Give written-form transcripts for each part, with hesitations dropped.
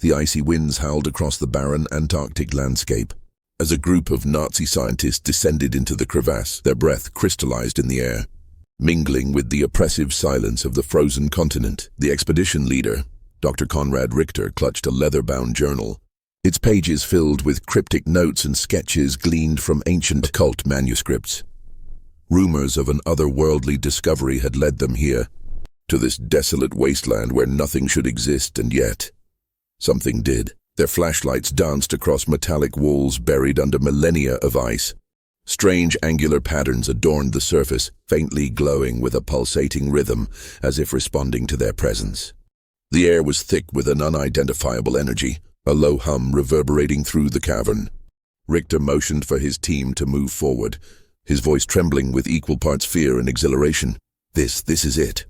The icy winds howled across the barren Antarctic landscape. As a group of Nazi scientists descended into the crevasse, their breath crystallized in the air, mingling with the oppressive silence of the frozen continent. The expedition leader, Dr. Konrad Richter, clutched a leather-bound journal, its pages filled with cryptic notes and sketches gleaned from ancient occult manuscripts. Rumors of an otherworldly discovery had led them here, to this desolate wasteland where nothing should exist, and yet something did. Their flashlights danced across metallic walls buried under millennia of ice. Strange angular patterns adorned the surface, faintly glowing with a pulsating rhythm, as if responding to their presence. The air was thick with an unidentifiable energy, a low hum reverberating through the cavern. Richter motioned for his team to move forward, his voice trembling with equal parts fear and exhilaration. This is it.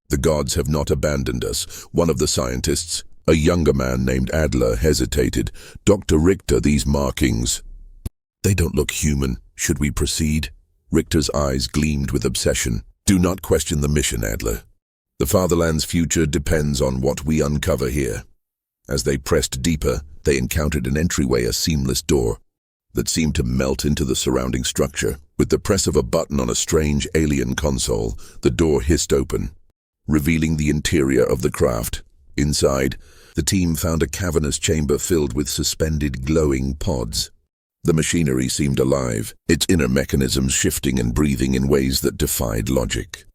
The gods have not abandoned us. One of the scientists, a younger man named Adler, hesitated. Dr. Richter, these markings, they don't look human. Should we proceed? Richter's eyes gleamed with obsession. Do not question the mission, Adler. The fatherland's future depends on what we uncover here. As they pressed deeper, they encountered an entryway, a seamless door that seemed to melt into the surrounding structure. With the press of a button on a strange alien console, the door hissed open, revealing the interior of the craft. Inside, the team found a cavernous chamber filled with suspended glowing pods. The machinery seemed alive, its inner mechanisms shifting and breathing in ways that defied logic.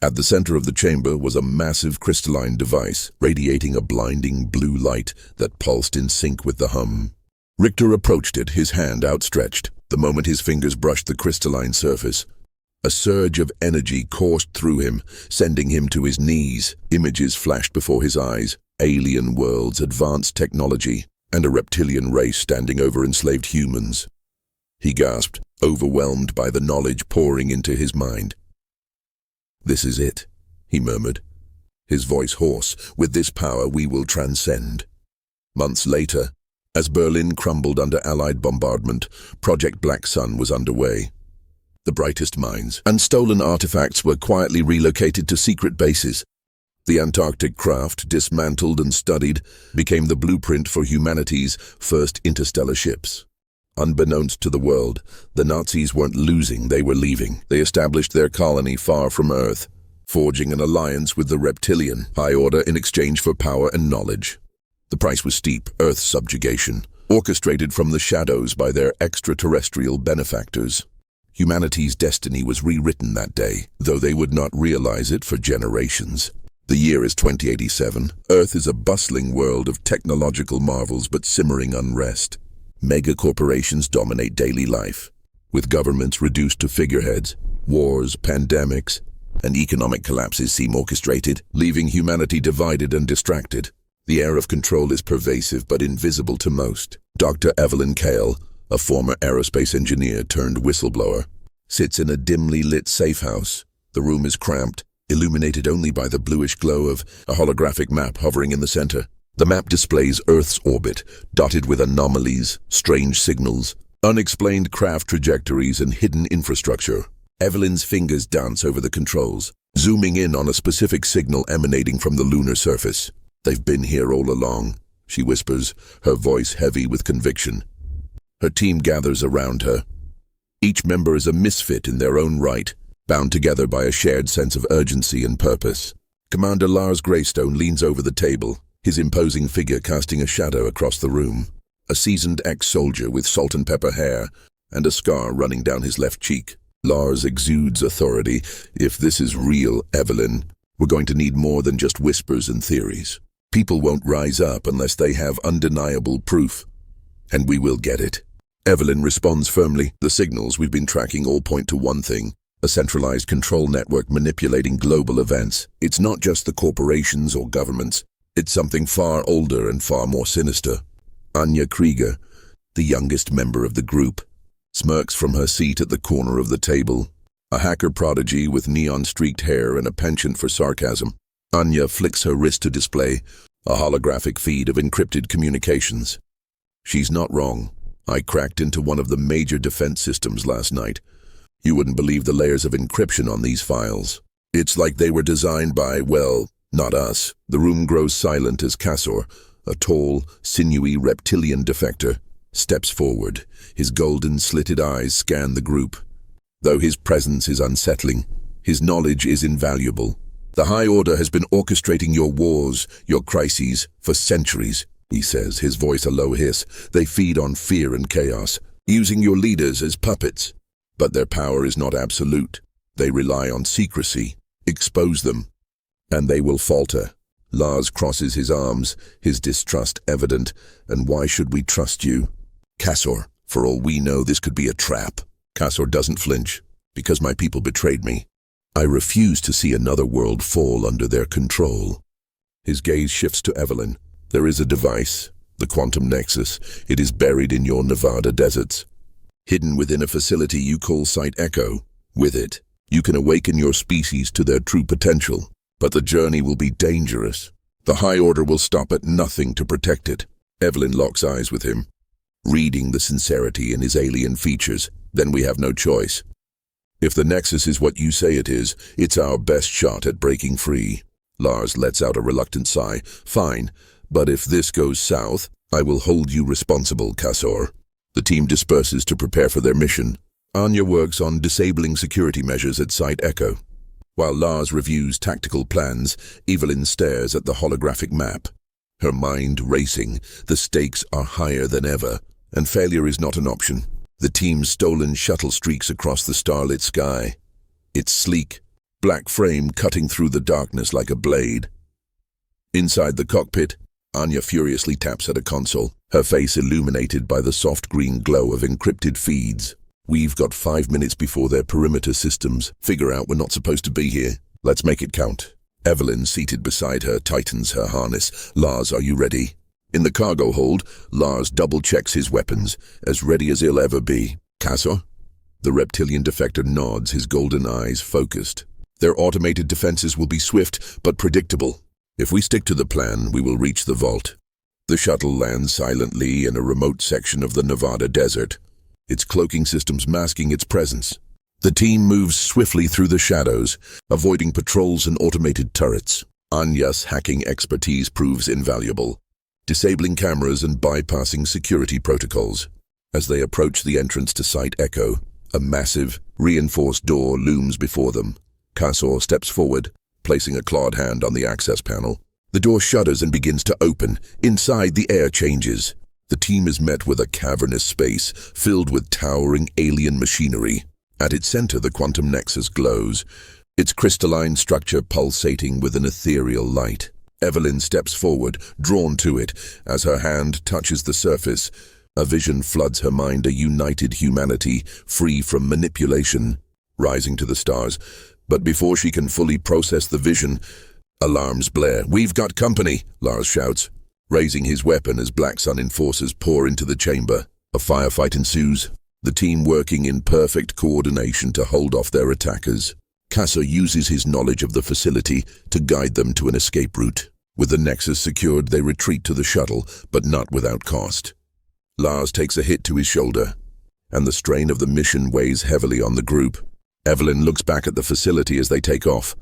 At the center of the chamber was a massive crystalline device, radiating a blinding blue light that pulsed in sync with the hum. Richter approached it, his hand outstretched. The moment his fingers brushed the crystalline surface, a surge of energy coursed through him, sending him to his knees. Images flashed before his eyes, alien worlds, advanced technology, and a reptilian race standing over enslaved humans. He gasped, overwhelmed by the knowledge pouring into his mind. This is it, he murmured, his voice hoarse. With this power we will transcend. Months later, as Berlin crumbled under Allied bombardment, Project Black Sun was underway. The brightest minds and stolen artifacts were quietly relocated to secret bases. The Antarctic craft, dismantled and studied, became the blueprint for humanity's first interstellar ships. Unbeknownst to the world, the Nazis weren't losing, they were leaving. They established their colony far from Earth, forging an alliance with the Reptilian High Order in exchange for power and knowledge. The price was steep, Earth's subjugation, orchestrated from the shadows by their extraterrestrial benefactors. Humanity's destiny was rewritten that day, though they would not realize it for generations. The year is 2087. Earth is a bustling world of technological marvels but simmering unrest. Mega-corporations dominate daily life, with governments reduced to figureheads. Wars, pandemics, and economic collapses seem orchestrated, leaving humanity divided and distracted. The air of control is pervasive but invisible to most. Dr. Evelyn Kael, a former aerospace engineer turned whistleblower, sits in a dimly lit safe house. The room is cramped, illuminated only by the bluish glow of a holographic map hovering in the center. The map displays Earth's orbit, dotted with anomalies, strange signals, unexplained craft trajectories, and hidden infrastructure. Evelyn's fingers dance over the controls, zooming in on a specific signal emanating from the lunar surface. They've been here all along, she whispers, her voice heavy with conviction. Her team gathers around her. Each member is a misfit in their own right, bound together by a shared sense of urgency and purpose. Commander Lars Greystone leans over the table, his imposing figure casting a shadow across the room. A seasoned ex-soldier with salt and pepper hair and a scar running down his left cheek. Lars exudes authority. If this is real, Evelyn, we're going to need more than just whispers and theories. People won't rise up unless they have undeniable proof, and we will get it. Evelyn responds firmly. The signals we've been tracking all point to one thing: a centralized control network manipulating global events. It's not just the corporations or governments. It's something far older and far more sinister. Anya Krieger, the youngest member of the group, smirks from her seat at the corner of the table, a hacker prodigy with neon-streaked hair and a penchant for sarcasm. Anya flicks her wrist to display a holographic feed of encrypted communications. She's not wrong. I cracked into one of the major defense systems last night. You wouldn't believe the layers of encryption on these files. It's like they were designed by, well, not us. The room grows silent as Kassor, a tall, sinewy reptilian defector, steps forward. His golden, slitted eyes scan the group. Though his presence is unsettling, his knowledge is invaluable. The High Order has been orchestrating your wars, your crises, for centuries, he says, his voice a low hiss. They feed on fear and chaos, using your leaders as puppets. But their power is not absolute. They rely on secrecy. Expose them, and they will falter. Lars crosses his arms, his distrust evident. And why should we trust you? Kassor, for all we know, this could be a trap. Kassor doesn't flinch, because my people betrayed me. I refuse to see another world fall under their control. His gaze shifts to Evelyn. There is a device, the quantum nexus. It is buried in your Nevada deserts, hidden within a facility you call Site Echo. With it, you can awaken your species to their true potential. But the journey will be dangerous. The High Order will stop at nothing to protect it. Evelyn locks eyes with him, reading the sincerity in his alien features. Then we have no choice. If the Nexus is what you say it is, it's our best shot at breaking free. Lars lets out a reluctant sigh. Fine, but if this goes south, I will hold you responsible, Kassor. The team disperses to prepare for their mission. Anya works on disabling security measures at Site Echo. While Lars reviews tactical plans, Evelyn stares at the holographic map. Her mind racing. The stakes are higher than ever, and failure is not an option. The team's stolen shuttle streaks across the starlit sky. Its sleek, black frame cutting through the darkness like a blade. Inside the cockpit, Anya furiously taps at a console, her face illuminated by the soft green glow of encrypted feeds. We've got 5 minutes before their perimeter systems figure out we're not supposed to be here. Let's make it count. Evelyn, seated beside her, tightens her harness. Lars, are you ready? In the cargo hold, Lars double-checks his weapons, as ready as he'll ever be. Kassor? The reptilian defector nods, his golden eyes focused. Their automated defenses will be swift, but predictable. If we stick to the plan, we will reach the vault. The shuttle lands silently in a remote section of the Nevada desert, its cloaking systems masking its presence. The team moves swiftly through the shadows, avoiding patrols and automated turrets. Anya's hacking expertise proves invaluable, disabling cameras and bypassing security protocols. As they approach the entrance to Site Echo, a massive, reinforced door looms before them. Kassor steps forward, placing a clawed hand on the access panel. The door shudders and begins to open. Inside, the air changes. The team is met with a cavernous space filled with towering alien machinery. At its center, the quantum nexus glows, its crystalline structure pulsating with an ethereal light. Evelyn steps forward, drawn to it. As her hand touches the surface, a vision floods her mind, a united humanity, free from manipulation, rising to the stars. But before she can fully process the vision, alarms blare. "We've got company," Lars shouts, raising his weapon as Black Sun enforcers pour into the chamber. A firefight ensues, the team working in perfect coordination to hold off their attackers. Kassor uses his knowledge of the facility to guide them to an escape route. With the nexus secured, they retreat to the shuttle, but not without cost. Lars takes a hit to his shoulder, and the strain of the mission weighs heavily on the group. Evelyn looks back at the facility as they take off.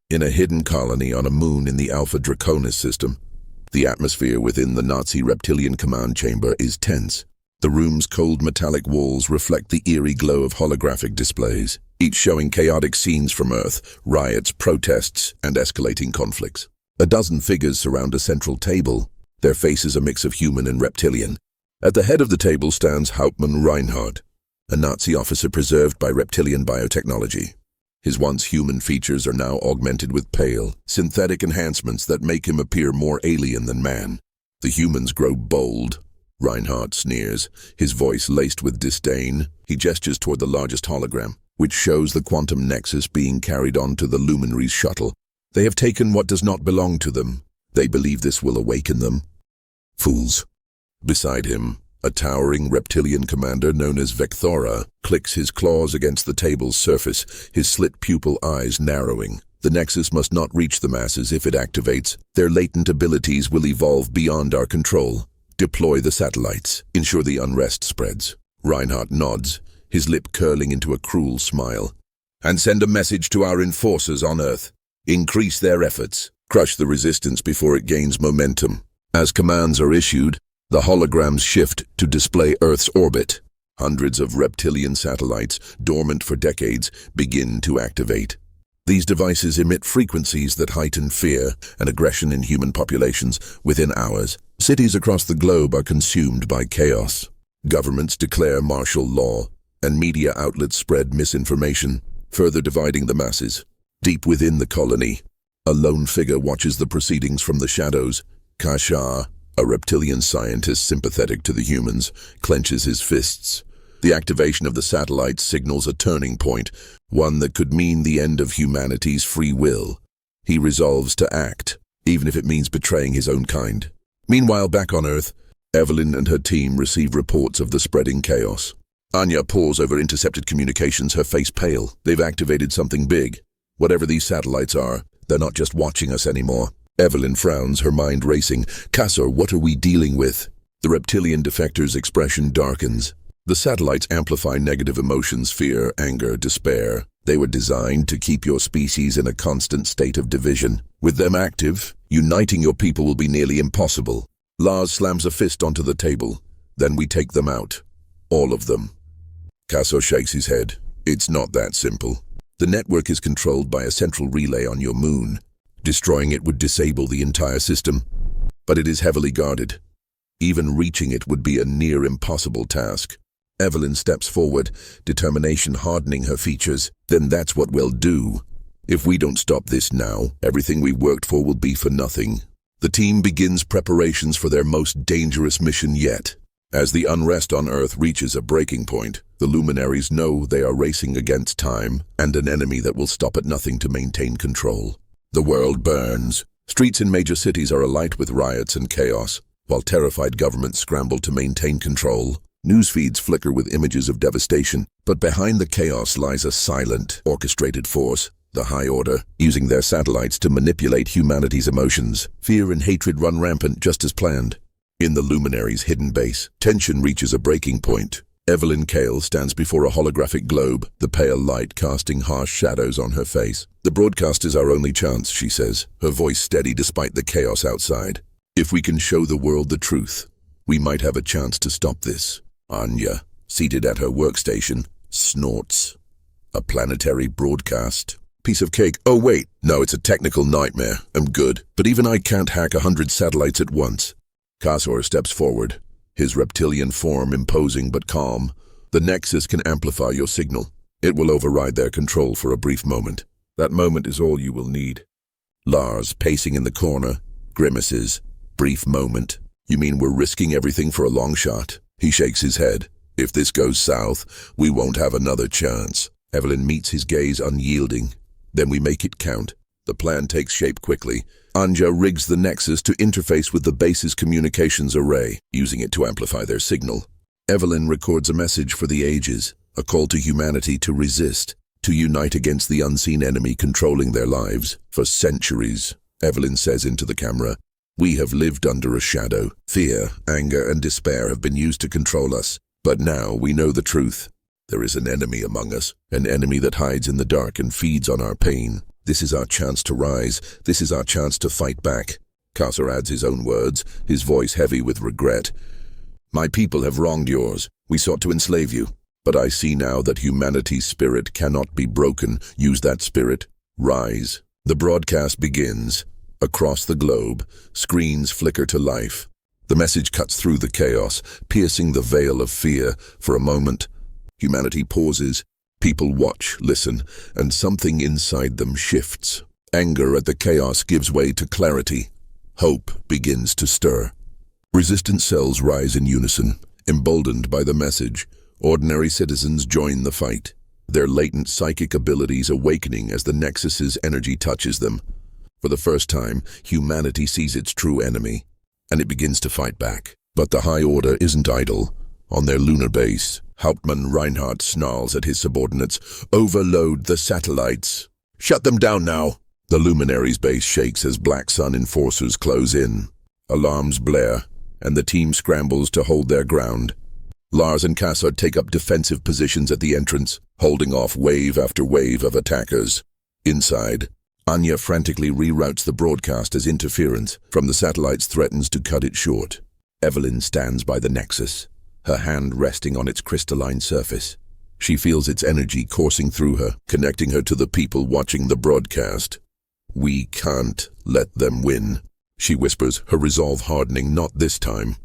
In a hidden colony on a moon in the Alpha Draconis system, the atmosphere within the Nazi reptilian command chamber is tense. The room's cold metallic walls reflect the eerie glow of holographic displays, each showing chaotic scenes from Earth, riots, protests, and escalating conflicts. A dozen figures surround a central table, their faces a mix of human and reptilian. At the head of the table stands Hauptmann Reinhardt, a Nazi officer preserved by reptilian biotechnology. His once human features are now augmented with pale, synthetic enhancements that make him appear more alien than man. The humans grow bold. Reinhardt sneers, his voice laced with disdain. He gestures toward the largest hologram, which shows the quantum nexus being carried onto the luminary's shuttle. They have taken what does not belong to them. They believe this will awaken them. Fools. Beside him, a towering reptilian commander known as Vecthora clicks his claws against the table's surface, his slit pupil eyes narrowing. The nexus must not reach the masses if it activates. Their latent abilities will evolve beyond our control. Deploy the satellites. Ensure the unrest spreads. Reinhardt nods, his lip curling into a cruel smile. And send a message to our enforcers on Earth. Increase their efforts. Crush the resistance before it gains momentum. As commands are issued, the holograms shift to display Earth's orbit. Hundreds of reptilian satellites, dormant for decades, begin to activate. These devices emit frequencies that heighten fear and aggression in human populations within hours. Cities across the globe are consumed by chaos. Governments declare martial law, and media outlets spread misinformation, further dividing the masses. Deep within the colony, a lone figure watches the proceedings from the shadows. Kasha, a reptilian scientist sympathetic to the humans, clenches his fists. The activation of the satellites signals a turning point, one that could mean the end of humanity's free will. He resolves to act, even if it means betraying his own kind. Meanwhile, back on Earth, Evelyn and her team receive reports of the spreading chaos. Anya pores over intercepted communications, her face pale. They've activated something big. Whatever these satellites are, they're not just watching us anymore. Evelyn frowns, her mind racing. Casor, what are we dealing with? The reptilian defector's expression darkens. The satellites amplify negative emotions, fear, anger, despair. They were designed to keep your species in a constant state of division. With them active, uniting your people will be nearly impossible. Lars slams a fist onto the table. Then we take them out. All of them. Casor shakes his head. It's not that simple. The network is controlled by a central relay on your moon. Destroying it would disable the entire system, but it is heavily guarded. Even reaching it would be a near impossible task. Evelyn steps forward, determination hardening her features. Then that's what we'll do. If we don't stop this now, everything we worked for will be for nothing. The team begins preparations for their most dangerous mission yet. As the unrest on Earth reaches a breaking point, the luminaries know they are racing against time and an enemy that will stop at nothing to maintain control. The world burns. Streets in major cities are alight with riots and chaos, while terrified governments scramble to maintain control. News feeds flicker with images of devastation, but behind the chaos lies a silent, orchestrated force, the High Order, using their satellites to manipulate humanity's emotions. Fear and hatred run rampant just as planned. In the Luminaries' hidden base, tension reaches a breaking point. Evelyn Kael stands before a holographic globe, the pale light casting harsh shadows on her face. The broadcast is our only chance, she says, her voice steady despite the chaos outside. If we can show the world the truth, we might have a chance to stop this. Anya, seated at her workstation, snorts. A planetary broadcast. Piece of cake. Oh wait, no, it's a technical nightmare. I'm good, but even I can't hack 100 satellites at once. Casor steps forward, his reptilian form imposing but calm. The nexus can amplify your signal. It will override their control for a brief moment. That moment is all you will need. Lars, pacing in the corner, grimaces. Brief moment. You mean we're risking everything for a long shot? He shakes his head. If this goes south, we won't have another chance. Evelyn meets his gaze unyielding. Then we make it count. The plan takes shape quickly. Anja rigs the nexus to interface with the base's communications array, using it to amplify their signal. Evelyn records a message for the ages, a call to humanity to resist, to unite against the unseen enemy controlling their lives. For centuries, Evelyn says into the camera, we have lived under a shadow. Fear, anger, and despair have been used to control us. But now we know the truth. There is an enemy among us, an enemy that hides in the dark and feeds on our pain. This is our chance to rise. This is our chance to fight back. Casor adds his own words, his voice heavy with regret. My people have wronged yours. We sought to enslave you. But I see now that humanity's spirit cannot be broken. Use that spirit. Rise. The broadcast begins. Across the globe, screens flicker to life. The message cuts through the chaos, piercing the veil of fear. For a moment, humanity pauses. People watch, listen, and something inside them shifts. Anger at the chaos gives way to clarity. Hope begins to stir. Resistance cells rise in unison, emboldened by the message. Ordinary citizens join the fight, their latent psychic abilities awakening as the Nexus's energy touches them. For the first time, humanity sees its true enemy, and it begins to fight back. But the High Order isn't idle. On their lunar base, Hauptmann Reinhardt snarls at his subordinates, overload the satellites. Shut them down now. The Luminaries' base shakes as Black Sun enforcers close in. Alarms blare, and the team scrambles to hold their ground. Lars and Casor take up defensive positions at the entrance, holding off wave after wave of attackers. Inside, Anya frantically reroutes the broadcast as interference from the satellites threatens to cut it short. Evelyn stands by the nexus, her hand resting on its crystalline surface. She feels its energy coursing through her, connecting her to the people watching the broadcast. "We can't let them win," she whispers, her resolve hardening. "Not this time."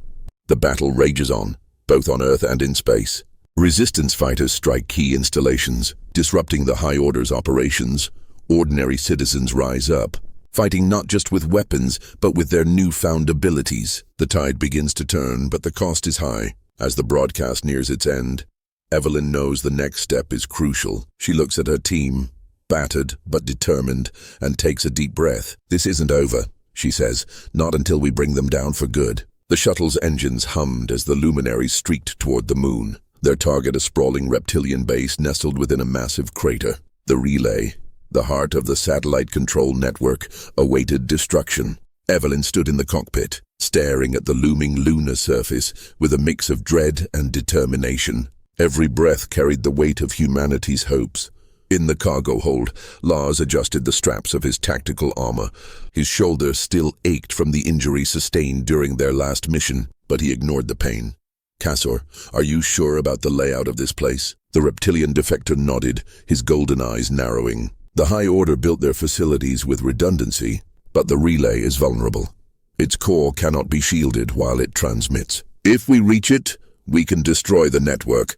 The battle rages on, both on Earth and in space. Resistance fighters strike key installations, disrupting the High Order's operations. Ordinary citizens rise up, fighting not just with weapons, but with their newfound abilities. The tide begins to turn, but the cost is high. As the broadcast nears its end, Evelyn knows the next step is crucial. She looks at her team, battered but determined, and takes a deep breath. "This isn't over," she says, "not until we bring them down for good." The shuttle's engines hummed as the luminaries streaked toward the moon. Their target, a sprawling reptilian base nestled within a massive crater. The relay, the heart of the satellite control network, awaited destruction. Evelyn stood in the cockpit, staring at the looming lunar surface with a mix of dread and determination. Every breath carried the weight of humanity's hopes. In the cargo hold, Lars adjusted the straps of his tactical armor. His shoulder still ached from the injury sustained during their last mission, but he ignored the pain. "Kassor, are you sure about the layout of this place?" The reptilian defector nodded, his golden eyes narrowing. "The High Order built their facilities with redundancy, but the relay is vulnerable. Its core cannot be shielded while it transmits. If we reach it, we can destroy the network."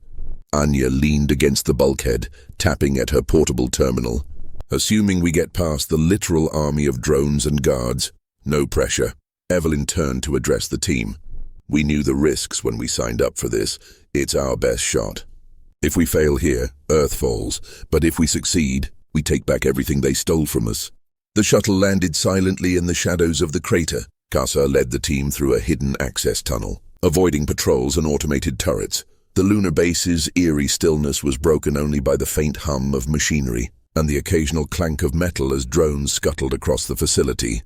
Anya leaned against the bulkhead, tapping at her portable terminal. "Assuming we get past the literal army of drones and guards, no pressure." Evelyn turned to address the team. "We knew the risks when we signed up for this. It's our best shot. If we fail here, Earth falls. But if we succeed, we take back everything they stole from us." The shuttle landed silently in the shadows of the crater. Kassor led the team through a hidden access tunnel, avoiding patrols and automated turrets. The lunar base's eerie stillness was broken only by the faint hum of machinery and the occasional clank of metal as drones scuttled across the facility.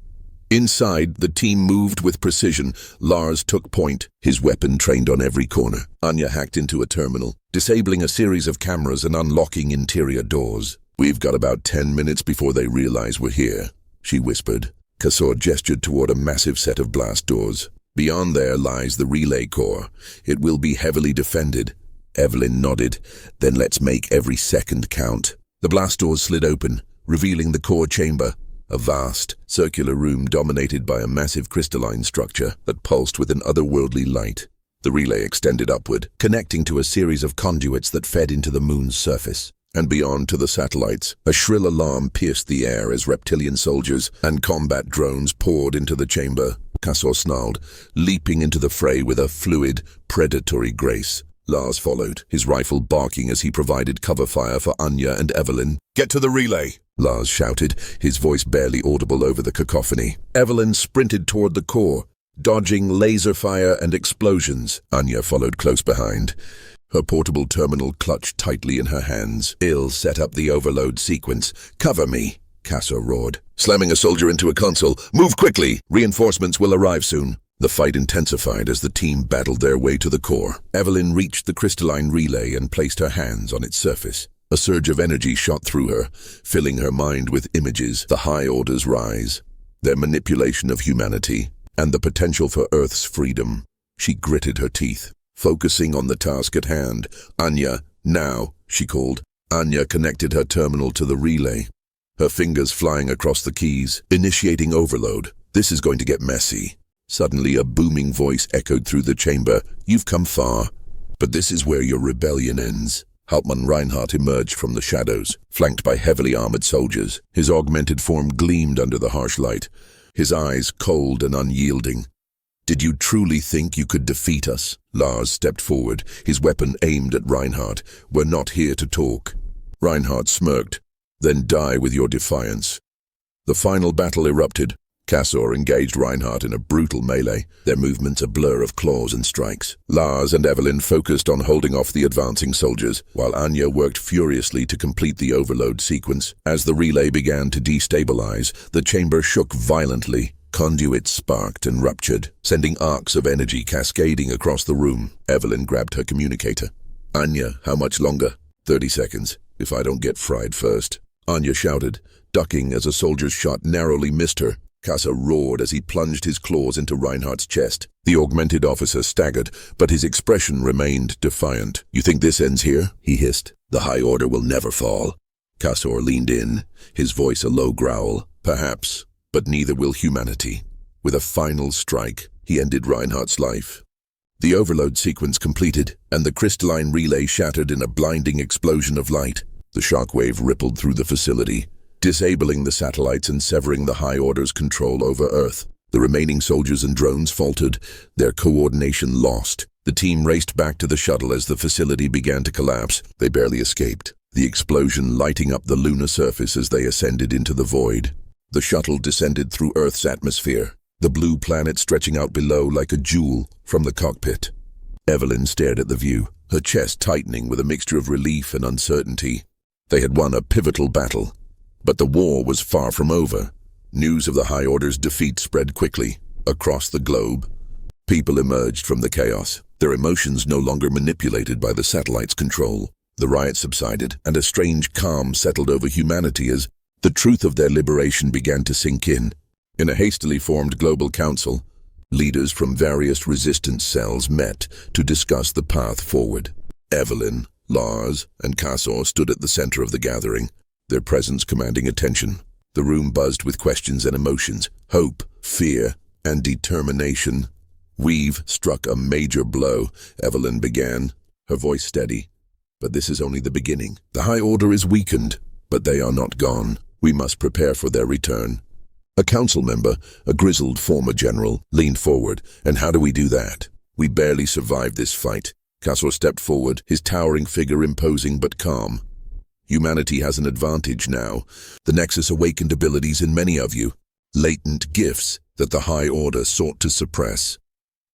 Inside, the team moved with precision. Lars took point, his weapon trained on every corner. Anya hacked into a terminal, disabling a series of cameras and unlocking interior doors. "We've got about 10 minutes before they realize we're here," she whispered. Kassor gestured toward a massive set of blast doors. "Beyond there lies the relay core. It will be heavily defended." Evelyn nodded. "Then let's make every second count." The blast doors slid open, revealing the core chamber, a vast, circular room dominated by a massive crystalline structure that pulsed with an otherworldly light. The relay extended upward, connecting to a series of conduits that fed into the moon's surface. And beyond to the satellites, a shrill alarm pierced the air as reptilian soldiers and combat drones poured into the chamber. Kassor snarled, leaping into the fray with a fluid, predatory grace. Lars followed, his rifle barking as he provided cover fire for Anya and Evelyn. "Get to the relay!" Lars shouted, his voice barely audible over the cacophony. Evelyn sprinted toward the core, dodging laser fire and explosions. Anya followed close behind, her portable terminal clutched tightly in her hands. Il set up the overload sequence. "Cover me!" Kassor roared, slamming a soldier into a console. "Move quickly! Reinforcements will arrive soon." The fight intensified as the team battled their way to the core. Evelyn reached the crystalline relay and placed her hands on its surface. A surge of energy shot through her, filling her mind with images. The High Order's rise, their manipulation of humanity, and the potential for Earth's freedom. She gritted her teeth, focusing on the task at hand. "Anya, now," she called. Anya connected her terminal to the relay, her fingers flying across the keys, initiating overload. "This is going to get messy." Suddenly a booming voice echoed through the chamber. "You've come far, but this is where your rebellion ends." Hauptmann Reinhardt emerged from the shadows, flanked by heavily armored soldiers. His augmented form gleamed under the harsh light, his eyes cold and unyielding. "Did you truly think you could defeat us?" Lars stepped forward, his weapon aimed at Reinhardt. "We're not here to talk." Reinhardt smirked. "Then die with your defiance." The final battle erupted. Kassor engaged Reinhardt in a brutal melee, their movements a blur of claws and strikes. Lars and Evelyn focused on holding off the advancing soldiers, while Anya worked furiously to complete the overload sequence. As the relay began to destabilize, the chamber shook violently. Conduits sparked and ruptured, sending arcs of energy cascading across the room. Evelyn grabbed her communicator. "Anya, how much longer?" 30 seconds, if I don't get fried first." Anya shouted, ducking as a soldier's shot narrowly missed her. Casa roared as he plunged his claws into Reinhardt's chest. The augmented officer staggered, but his expression remained defiant. "You think this ends here?" he hissed. "The High Order will never fall." Casor leaned in, his voice a low growl. "Perhaps, but neither will humanity." With a final strike, he ended Reinhardt's life. The overload sequence completed, and the crystalline relay shattered in a blinding explosion of light. The shockwave rippled through the facility, disabling the satellites and severing the High Order's control over Earth. The remaining soldiers and drones faltered, their coordination lost. The team raced back to the shuttle as the facility began to collapse. They barely escaped, the explosion lighting up the lunar surface as they ascended into the void. The shuttle descended through Earth's atmosphere, the blue planet stretching out below like a jewel from the cockpit. Evelyn stared at the view, her chest tightening with a mixture of relief and uncertainty. They had won a pivotal battle, but the war was far from over. News of the High Order's defeat spread quickly across the globe. People emerged from the chaos, their emotions no longer manipulated by the satellite's control. The riot subsided, and a strange calm settled over humanity as the truth of their liberation began to sink in. In a hastily formed global council, leaders from various resistance cells met to discuss the path forward. Evelyn, Lars, and Casor stood at the center of the gathering, their presence commanding attention. The room buzzed with questions and emotions, hope, fear, and determination. "We've struck a major blow," Evelyn began, her voice steady. "But this is only the beginning. The High Order is weakened, but they are not gone. We must prepare for their return." A council member, a grizzled former general, leaned forward. "And how do we do that? We barely survived this fight." Casor stepped forward, his towering figure imposing but calm. "Humanity has an advantage now. The Nexus awakened abilities in many of you, latent gifts that the High Order sought to suppress.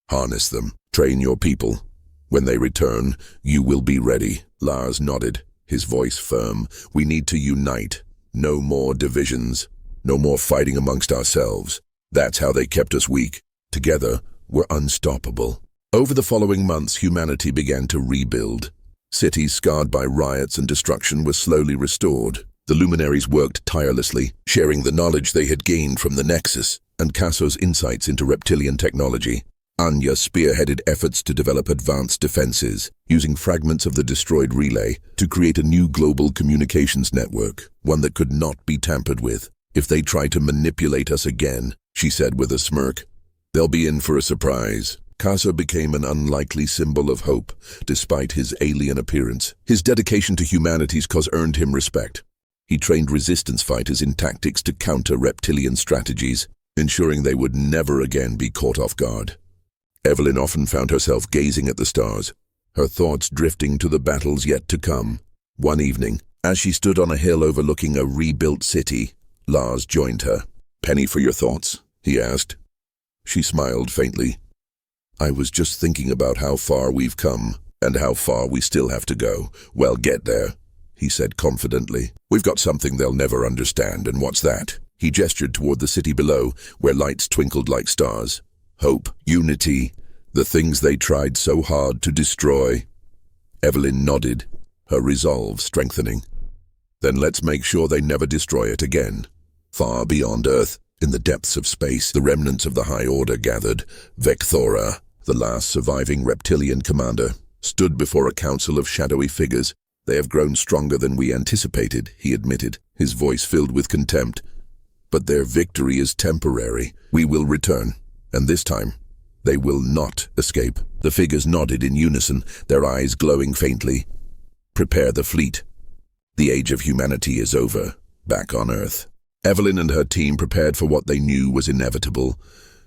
Harness them, train your people. When they return, you will be ready." Lars nodded, his voice firm. "We need to unite. No more divisions. No more fighting amongst ourselves. That's how they kept us weak. Together, we're unstoppable." Over the following months, humanity began to rebuild. Cities scarred by riots and destruction were slowly restored. The luminaries worked tirelessly, sharing the knowledge they had gained from the Nexus and Caso's insights into reptilian technology. Anya spearheaded efforts to develop advanced defenses, using fragments of the destroyed relay to create a new global communications network, one that could not be tampered with. "If they try to manipulate us again," she said with a smirk, "they'll be in for a surprise." Casa became an unlikely symbol of hope, despite his alien appearance. His dedication to humanity's cause earned him respect. He trained resistance fighters in tactics to counter reptilian strategies, ensuring they would never again be caught off guard. Evelyn often found herself gazing at the stars, her thoughts drifting to the battles yet to come. One evening, as she stood on a hill overlooking a rebuilt city, Lars joined her. "Penny for your thoughts?" he asked. She smiled faintly. "I was just thinking about how far we've come, and how far we still have to go. Well, get there," he said confidently. "We've got something they'll never understand, and what's that?" He gestured toward the city below, where lights twinkled like stars. "Hope, unity, the things they tried so hard to destroy." Evelyn nodded, her resolve strengthening. "Then let's make sure they never destroy it again." Far beyond Earth, in the depths of space, the remnants of the High Order gathered. Vecthora, the last surviving reptilian commander, stood before a council of shadowy figures. "They have grown stronger than we anticipated," he admitted, his voice filled with contempt. "But their victory is temporary. We will return, and this time, they will not escape." The figures nodded in unison, their eyes glowing faintly. "Prepare the fleet. The age of humanity is over, back on Earth." Evelyn and her team prepared for what they knew was inevitable.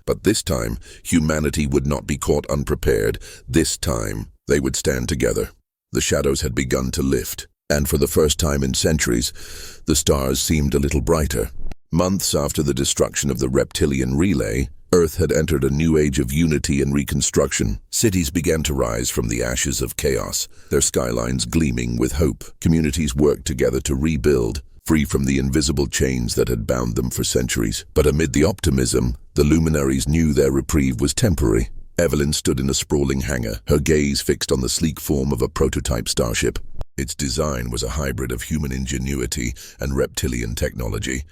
But this time, humanity would not be caught unprepared. This time, they would stand together. The shadows had begun to lift, and for the first time in centuries, the stars seemed a little brighter. Months after the destruction of the reptilian relay, Earth had entered a new age of unity and reconstruction. Cities began to rise from the ashes of chaos, their skylines gleaming with hope. Communities worked together to rebuild, free from the invisible chains that had bound them for centuries. But amid the optimism, the luminaries knew their reprieve was temporary. Evelyn stood in a sprawling hangar, her gaze fixed on the sleek form of a prototype starship. Its design was a hybrid of human ingenuity and reptilian technology,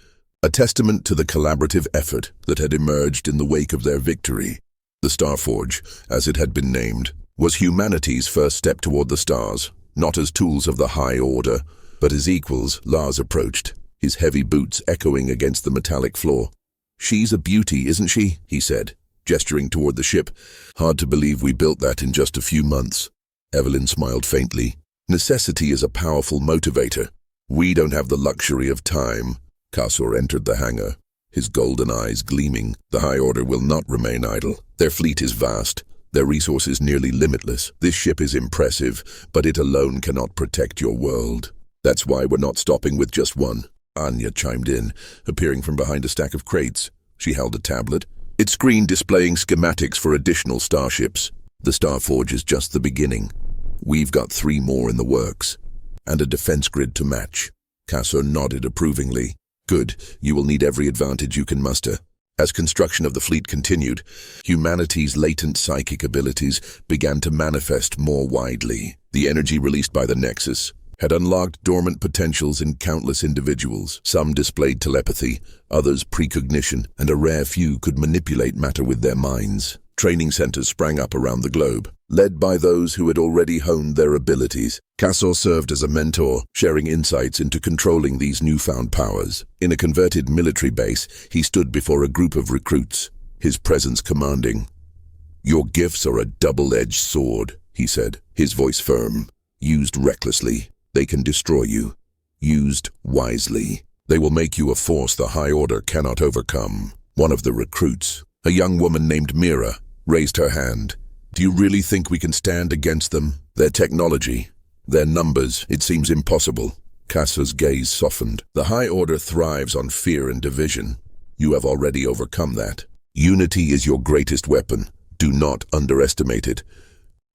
a testament to the collaborative effort that had emerged in the wake of their victory. The Starforge, as it had been named, was humanity's first step toward the stars, not as tools of the High Order, but as equals. Lars approached, his heavy boots echoing against the metallic floor. "She's a beauty, isn't she?" he said, gesturing toward the ship. "Hard to believe we built that in just a few months." Evelyn smiled faintly. "Necessity is a powerful motivator. We don't have the luxury of time." Kasor entered the hangar, his golden eyes gleaming. "The High Order will not remain idle. Their fleet is vast, their resources nearly limitless. This ship is impressive, but it alone cannot protect your world. That's why we're not stopping with just one." Anya chimed in, appearing from behind a stack of crates. She held a tablet, its screen displaying schematics for additional starships. "The Starforge is just the beginning. We've got 3 more in the works, and a defense grid to match." Kasor nodded approvingly. "Good, you will need every advantage you can muster." As construction of the fleet continued, humanity's latent psychic abilities began to manifest more widely. The energy released by the nexus had unlocked dormant potentials in countless individuals. Some displayed telepathy, others precognition, and a rare few could manipulate matter with their minds. Training centers sprang up around the globe, led by those who had already honed their abilities. Kasor served as a mentor, sharing insights into controlling these newfound powers. In a converted military base, he stood before a group of recruits, his presence commanding. "Your gifts are a double-edged sword," he said, his voice firm. "Used recklessly, they can destroy you. Used wisely, they will make you a force the High Order cannot overcome." One of the recruits, a young woman named Mira, raised her hand. "Do you really think we can stand against them? Their technology, their numbers, it seems impossible." Kasor's gaze softened. "The High Order thrives on fear and division. You have already overcome that. Unity is your greatest weapon. Do not underestimate it."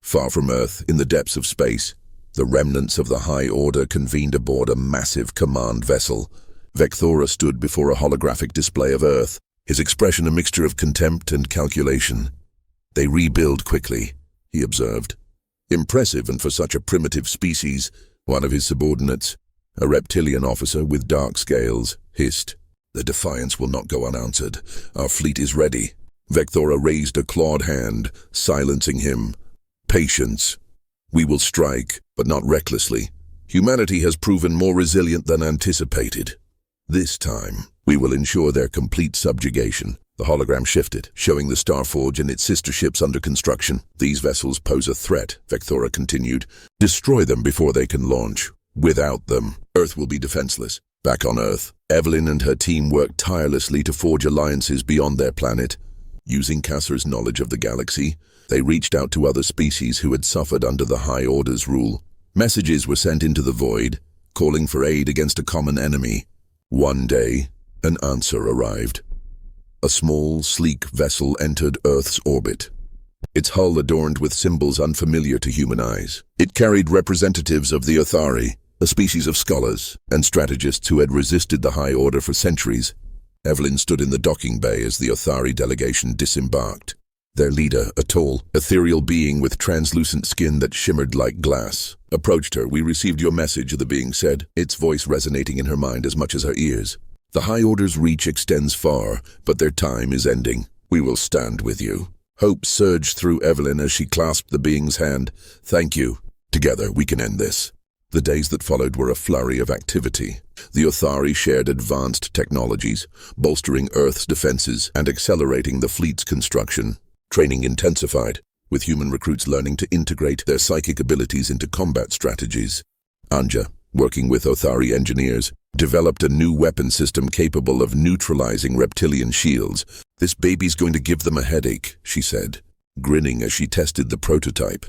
Far from Earth, in the depths of space, the remnants of the High Order convened aboard a massive command vessel. Vecthora stood before a holographic display of Earth, his expression a mixture of contempt and calculation. "They rebuild quickly," he observed. "Impressive, and for such a primitive species." One of his subordinates, a reptilian officer with dark scales, hissed, "The defiance will not go unanswered. Our fleet is ready." Vecthora raised a clawed hand, silencing him. "Patience. We will strike, but not recklessly. Humanity has proven more resilient than anticipated. This time, we will ensure their complete subjugation." The hologram shifted, showing the Starforge and its sister ships under construction. "These vessels pose a threat," Vecthora continued. "Destroy them before they can launch. Without them, Earth will be defenseless." Back on Earth, Evelyn and her team worked tirelessly to forge alliances beyond their planet. Using Kasor's knowledge of the galaxy, they reached out to other species who had suffered under the High Order's rule. Messages were sent into the void, calling for aid against a common enemy. One day, an answer arrived. A small, sleek vessel entered Earth's orbit, its hull adorned with symbols unfamiliar to human eyes. It carried representatives of the Othari, a species of scholars and strategists who had resisted the High Order for centuries. Evelyn stood in the docking bay as the Othari delegation disembarked. Their leader, a tall, ethereal being with translucent skin that shimmered like glass, approached her. "We received your message," the being said, its voice resonating in her mind as much as her ears. "The High Order's reach extends far, but their time is ending. We will stand with you." Hope surged through Evelyn as she clasped the being's hand. "Thank you. Together we can end this." The days that followed were a flurry of activity. The Othari shared advanced technologies, bolstering Earth's defenses and accelerating the fleet's construction. Training intensified, with human recruits learning to integrate their psychic abilities into combat strategies. Anja, working with Othari engineers, developed a new weapon system capable of neutralizing reptilian shields. "This baby's going to give them a headache," she said, grinning as she tested the prototype.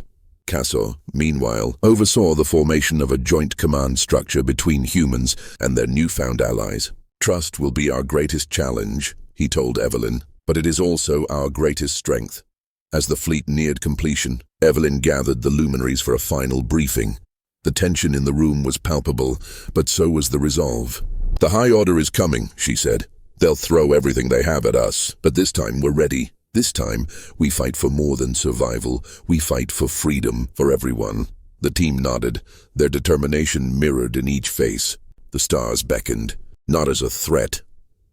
Kasor, meanwhile, oversaw the formation of a joint command structure between humans and their newfound allies. "Trust will be our greatest challenge," he told Evelyn, "but it is also our greatest strength." As the fleet neared completion, Evelyn gathered the luminaries for a final briefing. The tension in the room was palpable, but so was the resolve. "The High Order is coming," she said. "They'll throw everything they have at us, but this time we're ready. This time, we fight for more than survival. We fight for freedom for everyone." The team nodded, their determination mirrored in each face. The stars beckoned, not as a threat,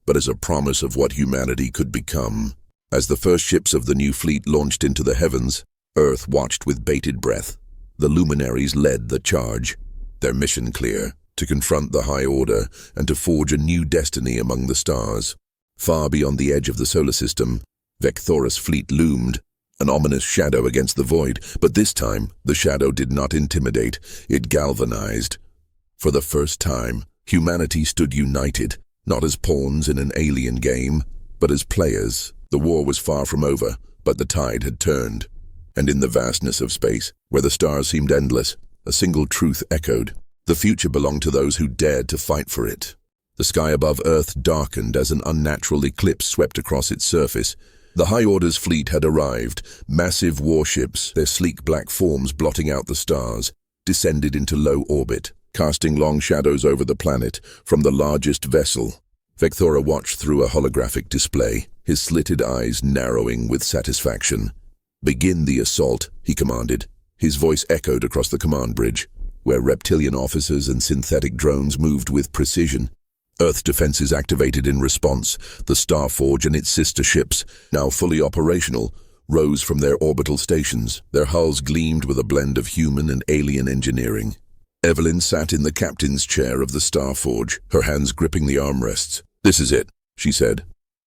but as a promise of what humanity could become. As the first ships of the new fleet launched into the heavens, Earth watched with bated breath. The luminaries led the charge, their mission clear, to confront the High Order and to forge a new destiny among the stars. Far beyond the edge of the solar system, Vecthora's fleet loomed, an ominous shadow against the void, but this time the shadow did not intimidate, it galvanized. For the first time, humanity stood united, not as pawns in an alien game, but as players. The war was far from over, but the tide had turned. And in the vastness of space, where the stars seemed endless, a single truth echoed. The future belonged to those who dared to fight for it. The sky above Earth darkened as an unnatural eclipse swept across its surface. The High Order's fleet had arrived, massive warships, their sleek black forms blotting out the stars, descended into low orbit, casting long shadows over the planet from the largest vessel. Vecthora watched through a holographic display, his slitted eyes narrowing with satisfaction. "Begin the assault," he commanded. His voice echoed across the command bridge, where reptilian officers and synthetic drones moved with precision. Earth defenses activated in response. The Starforge and its sister ships, now fully operational, rose from their orbital stations. Their hulls gleamed with a blend of human and alien engineering. Evelyn sat in the captain's chair of the Starforge, her hands gripping the armrests. "This is it," she said,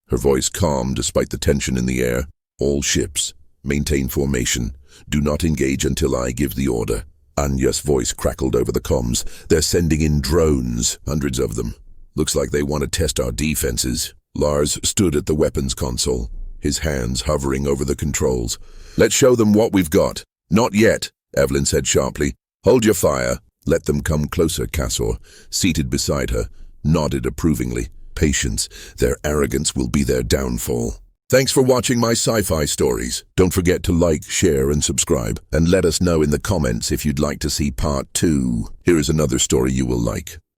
her voice calm despite the tension in the air. "All ships, maintain formation. Do not engage until I give the order." Anya's voice crackled over the comms. "They're sending in drones, hundreds of them. Looks like they want to test our defenses." Lars stood at the weapons console, his hands hovering over the controls. "Let's show them what we've got." "Not yet," Evelyn said sharply. "Hold your fire." "Let them come closer," Cassor, seated beside her, nodded approvingly. "Patience. Their arrogance will be their downfall." Thanks for watching my sci-fi stories. Don't forget to like, share, and subscribe. And let us know in the comments if you'd like to see part 2. Here is another story you will like.